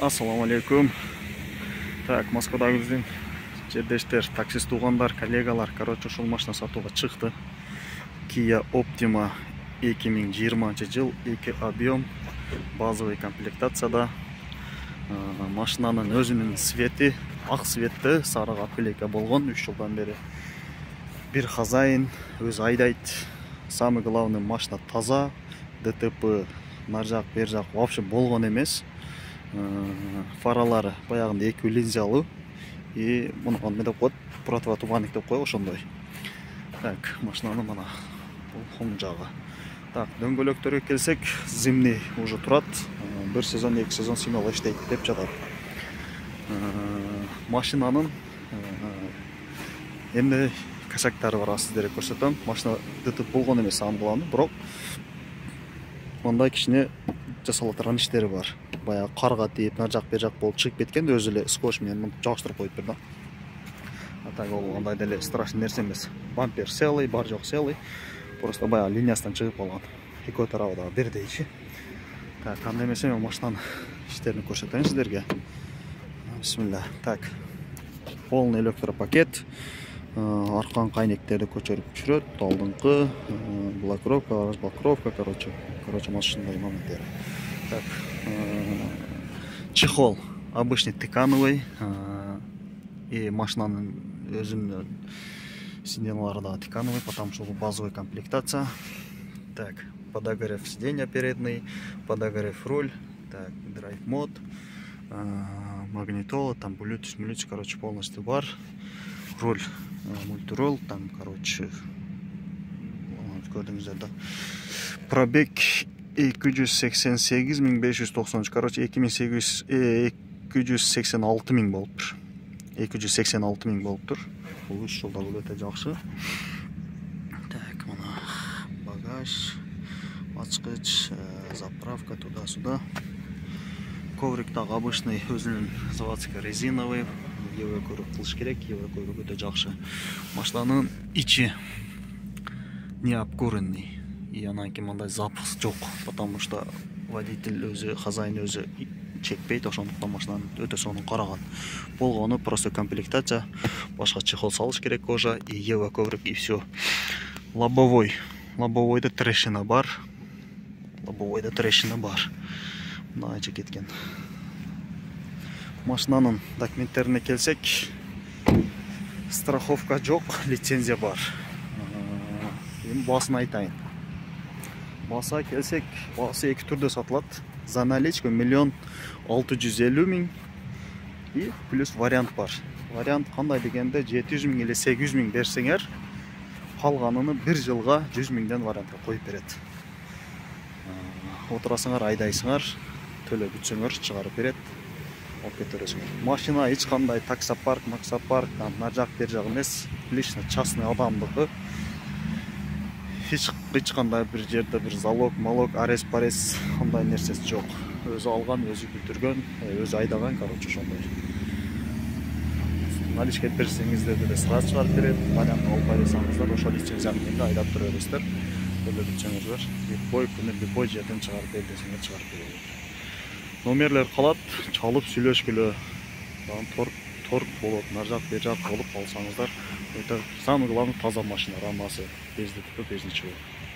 Ассаламу алейкум. Так, Москвадагы биздин жердештер, таксист туугандар, коллегалар, ушул машина сатууга чыкты. Kia Optima 2020 жыл, 2 объем, базовый комплектацияда. Машинанын өзүнүн свети ак светти, сарыга пилека болгон 3 жылдан бери. Бир хозяин өзү айдайт. Самый главный, машина таза, ДТП нар жак бер жак вообще болгон эмес. Фаралары баягында экөө линзалуу и муну эмне деп коет, противотуманник деп коет, ошондой. Так, машинанын мына оң жагы. Так, дөңгөлөктөргө келсек, зимний уже турат. 1 сезон, 2 сезон символ иштейт деп жатат. Машинанын эмне косяктары бар, сиздерге көрсөтөм. Машина ДТП болгон эмес, самый главный, бирок мындай кичине жасала турган иштери бар. Баягы карга тийип, нар жак бер жак болуп чыгып кеткенде өзү эле скотч менен мынтип жабыштырып коюп бир да. Так, ол андай деле страшный нерсе эмес. Бампер целый, бар жок целый. Просто баягы линиясынан чыгып калган. Экөө тарабы да бирдейчи. Так, кандай эмесе мен машинанын иштерин көрсөтөйүн сиздерге. Бисмилла. Так. Полный электропакет. Аркан кайнектерди көчөрүп түшүрөт. Алдыңкы блокировка, разблокировка, короче, машиндай моменттер. Так. Чехол обычный тыкановый. И машинанын өзүнүн сиденьялары да тыкановый, потому что базовая комплектация. Так, подогрев сиденья передний, подогрев руль. Так, драйв мод, магнитола, там Bluetooth, короче, полностью бар. Руль, мультирол, там, короче, көрдүңүздөр да. Пробег 288.593, короче, 286.000 болуптур. 286.000 болуптур. Бул 3 жылда бул өтө жакшы. Так, мына багаж, ачкыч, заправка туда-сюда. Коврик дагы обычный, өзүнүн заводской резиновый. Евро көрүп кылыш керек, евро көрүп өтө жакшы. Машинанын ичи не обкуренный. И анан кийин мындай запах жок, потому что водитель өзү, хозяин өзү чекпейт, ошондуктан машинаны өтө сонун караган. Болгону просто комплектация, башка чехол салыш керек кожа и евро коврик и все. Лобовой. Лобовойда трещина бар. Мынайча кеткен. Машинанын документтерине келсек, страховка жок, лицензия бар. Эми баасын айтайын. Баасына келсек, баасы эки түрдө сатылат. За наличку 1.650.000 и плюс вариант бар. Вариант кандай дегенде 700.000 или 800.000 берсеңер, калганын 1 жылга 100.000ден вариантка коюп берет. Отурасыңар, айдайсыңар, төлөп бүтсөңөр чыгарып берет. Алып кетерсиңер. Машина эч кандай таксопарк, максопарк, нар жак бер жак эмес, лично частный адамдыкы. Эч кандай бир жерде бир залог, малог, арес, парес андай нерсеси жок. Өзү алган, өзү бүтүргөн, өзү айдаган, короче, ошондой. Наличка берсеңиздер деле сразу чыгарып берет. Вариант албай алсаңыздар, ошол лицензия менен айдап тура бересиздер. Төлөп бүтсөңүздөр, любой күнү, любой жерден чыгарып бер десеңер чыгарып берет. Номерлер калат, чалып сүйлөшкүлө. Торг болот, нар жак бер жак болуп алсаңыздар, өтө самый главный таза машина, рамасы, без ДТП, без ничего.